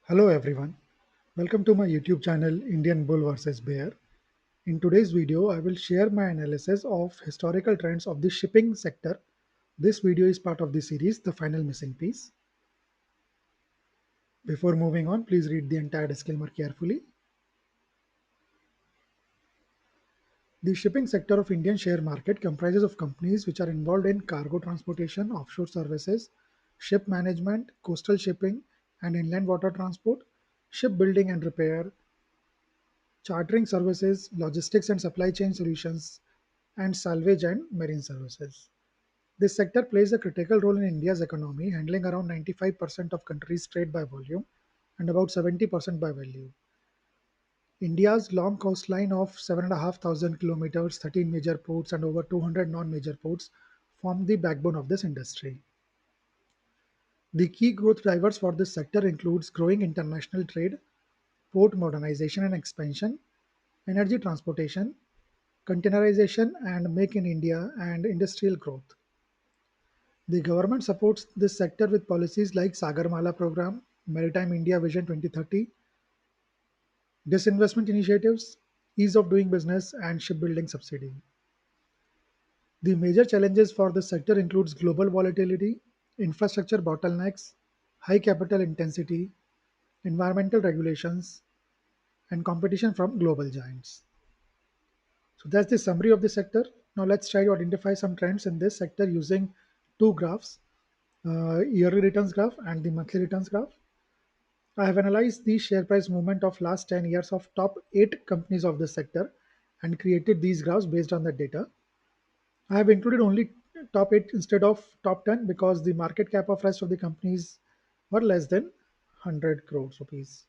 Hello everyone, welcome to my YouTube channel Indian Bull vs Bear. In today's video, I will share my analysis of historical trends of the shipping sector. This video is part of the series The Final Missing Piece. Before moving on, please read the entire disclaimer carefully. The shipping sector of Indian share market comprises of companies which are involved in cargo transportation, offshore services, ship management, coastal shipping and inland water transport, shipbuilding and repair, chartering services, logistics and supply chain solutions, and salvage and marine services. This sector plays a critical role in India's economy, handling around 95% of country's trade by volume and about 70% by value. India's long coastline of 7,500 kilometers, 13 major ports, and over 200 non major ports form the backbone of this industry. The key growth drivers for this sector includes growing international trade, port modernization and expansion, energy transportation, containerization and Make in India and industrial growth. The government supports this sector with policies like Sagarmala program, Maritime India Vision 2030, disinvestment initiatives, ease of doing business and shipbuilding subsidy. The major challenges for this sector includes global volatility, infrastructure bottlenecks, high capital intensity, environmental regulations, and competition from global giants. So that's the summary of the sector. Now let's try to identify some trends in this sector using two graphs, yearly returns graph and the monthly returns graph. I have analyzed the share price movement of last 10 years of top 8 companies of this sector and created these graphs based on the data. I have included only top 8 instead of top 10 because the market cap of rest of the companies were less than 100 crores rupees.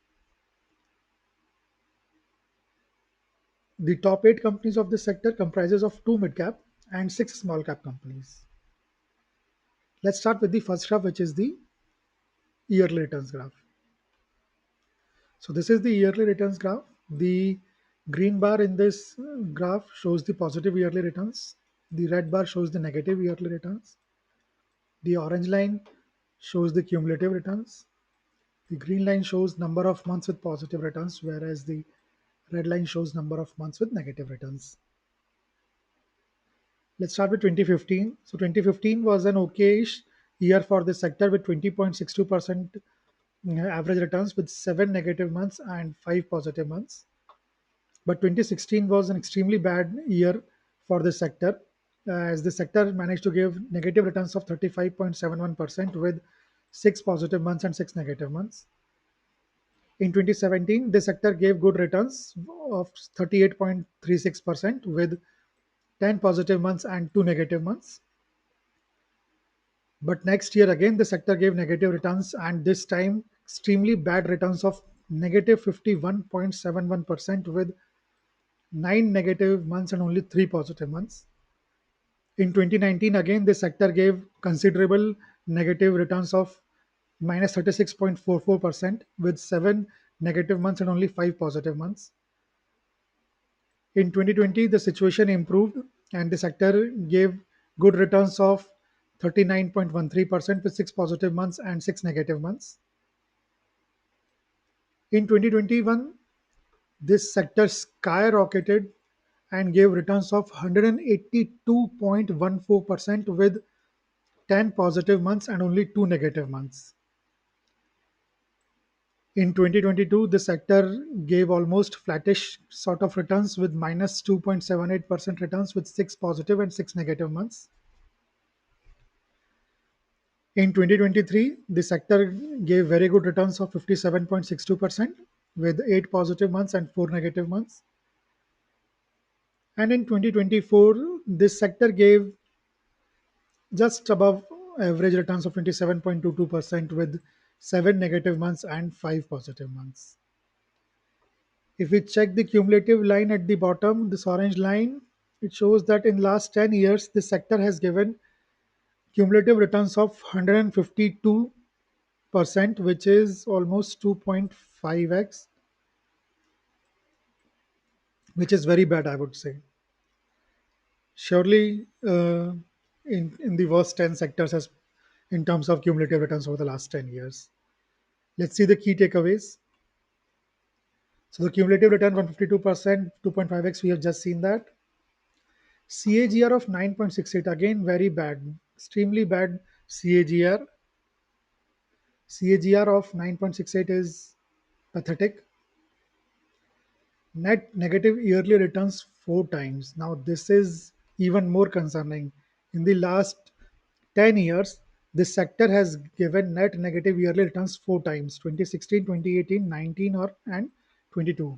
The top 8 companies of this sector comprises of 2 mid cap and 6 small cap companies. Let's start with the first graph, which is the yearly returns graph. So this is the yearly returns graph. The green bar in this graph shows the positive yearly returns. The red bar shows the negative yearly returns. The orange line shows the cumulative returns. The green line shows number of months with positive returns, whereas the red line shows number of months with negative returns. Let's start with 2015. So 2015 was an okayish year for this sector with 20.62% average returns with 7 negative months and 5 positive months. But 2016 was an extremely bad year for the sector, as the sector managed to give negative returns of 35.71% with 6 positive months and 6 negative months. In 2017, the sector gave good returns of 38.36% with 10 positive months and 2 negative months. But next year again, the sector gave negative returns and this time extremely bad returns of negative 51.71% with 9 negative months and only 3 positive months. In 2019, again, the sector gave considerable negative returns of minus 36.44% with 7 negative months and only 5 positive months. In 2020, the situation improved and the sector gave good returns of 39.13% with 6 positive months and 6 negative months. In 2021, this sector skyrocketed and gave returns of 182.14% with 10 positive months and only 2 negative months. In 2022, the sector gave almost flattish sort of returns with minus 2.78% returns with 6 positive and 6 negative months. In 2023, the sector gave very good returns of 57.62% with 8 positive months and 4 negative months. And in 2024, this sector gave just above average returns of 27.22% with 7 negative months and 5 positive months. If we check the cumulative line at the bottom, this orange line, it shows that in last 10 years, the sector has given cumulative returns of 152%, which is almost 2.5x, which is very bad, I would say. Surely, in the worst 10 sectors as in terms of cumulative returns over the last 10 years. Let's see the key takeaways. So the cumulative return 152%, 2.5x, we have just seen that. CAGR of 9.68, again very bad, extremely bad CAGR. CAGR of 9.68 is pathetic. Net negative yearly returns four times. Now, this is even more concerning. In the last 10 years, this sector has given net negative yearly returns four times: 2016, 2018, 19, and 22.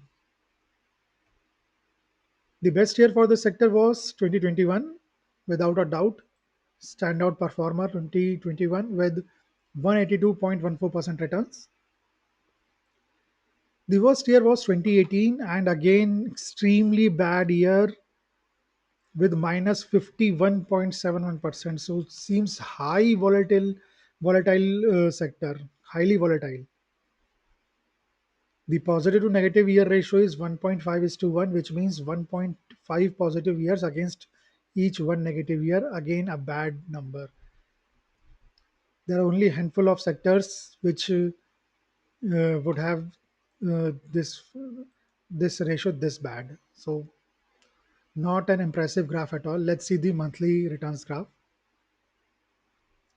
The best year for the sector was 2021, without a doubt. Standout performer 2021 with 182.14% returns. The worst year was 2018, and again extremely bad year with minus 51.71%. So it seems volatile sector, highly volatile. The positive to negative year ratio is 1.5 is to 1, which means 1.5 positive years against each one negative year. Again, a bad number. There are only a handful of sectors which would have this ratio this bad. So not an impressive graph at all. Let's see the monthly returns graph.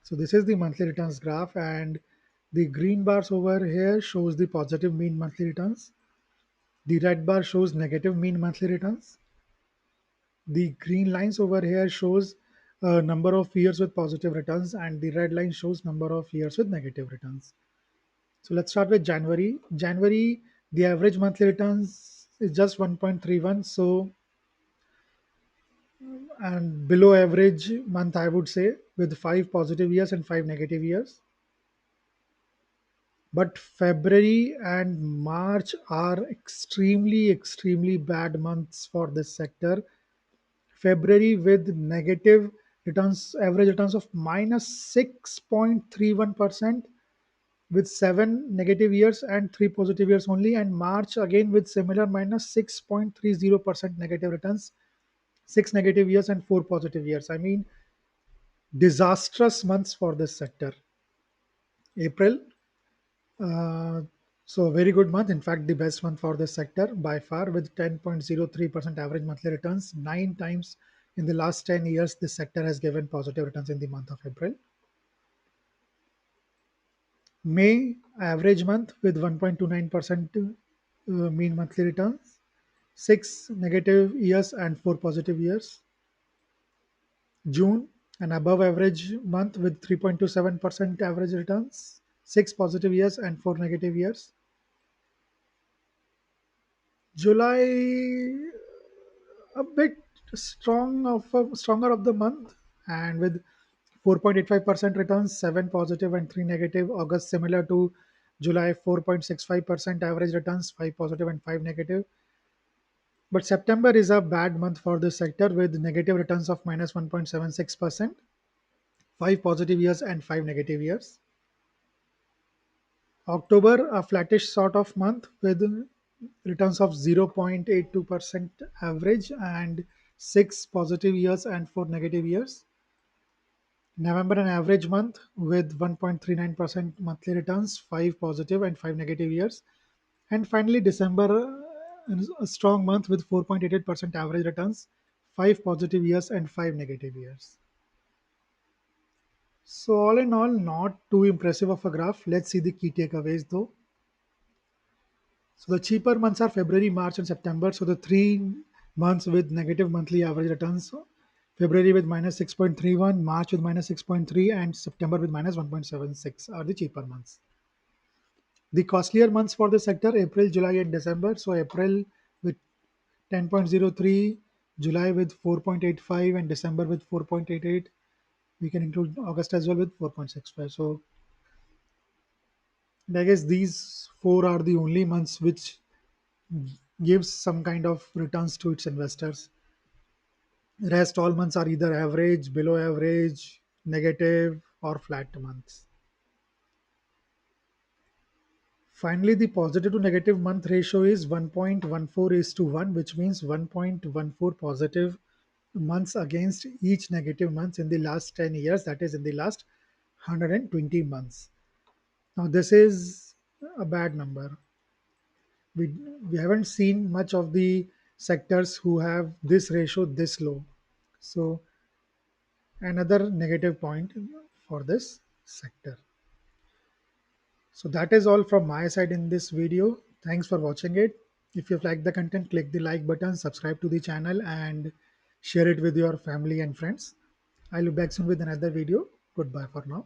So this is the monthly returns graph, and the green bars over here shows the positive mean monthly returns. The red bar shows negative mean monthly returns. The green lines over here shows number of years with positive returns, and the red line shows number of years with negative returns. So let's start with January. January, the average monthly returns is just 1.31. So, and below average month, I would say, with five positive years and five negative years. But February and March are extremely bad months for this sector. February with negative returns, average returns of minus 6.31%, with seven negative years and three positive years only, and March again with similar minus 6.30% negative returns, six negative years and four positive years. I mean, disastrous months for this sector. April, uh, so a very good month. In fact, the best month for this sector by far, with 10.03% average monthly returns. Nine times in the last 10 years, this sector has given positive returns in the month of April. May, average month with 1.29% mean monthly returns, six negative years and four positive years. June, an above average month with 3.27% average returns, six positive years and four negative years. July, a bit stronger of the month, and with 4.85% returns, seven positive and three negative. August, similar to July, 4.65% average returns, five positive and five negative. But September is a bad month for this sector with negative returns of minus 1.76%, five positive years and five negative years. October, a flattish sort of month with returns of 0.82% average and six positive years and four negative years. November, an average month with 1.39% monthly returns, five positive and five negative years. And finally, December, a strong month with 4.88% average returns, five positive years and five negative years. So, all in all, not too impressive of a graph. Let's see the key takeaways though. So, the cheaper months are February, March, and September. So, the 3 months with negative monthly average returns: February with minus 6.31, March with minus 6.3, and September with minus 1.76 are the cheaper months. The costlier months for the sector: April, July, and December. So, April with 10.03, July with 4.85, and December with 4.88. We can include August as well with 4.65. So, and I guess these four are the only months which gives some kind of returns to its investors. Rest all months are either average, below average, negative, or flat months. Finally, the positive to negative month ratio is 1.14 is to 1, which means 1.14 positive months against each negative month in the last 10 years, that is, in the last 120 months. Now, this is a bad number. We haven't seen much of the sectors who have this ratio this low. So another negative point for this sector. So that is all from my side in this video. Thanks for watching it. If you've liked the content, click the like button, subscribe to the channel, and share it with your family and friends. I'll be back soon with another video. Goodbye for now.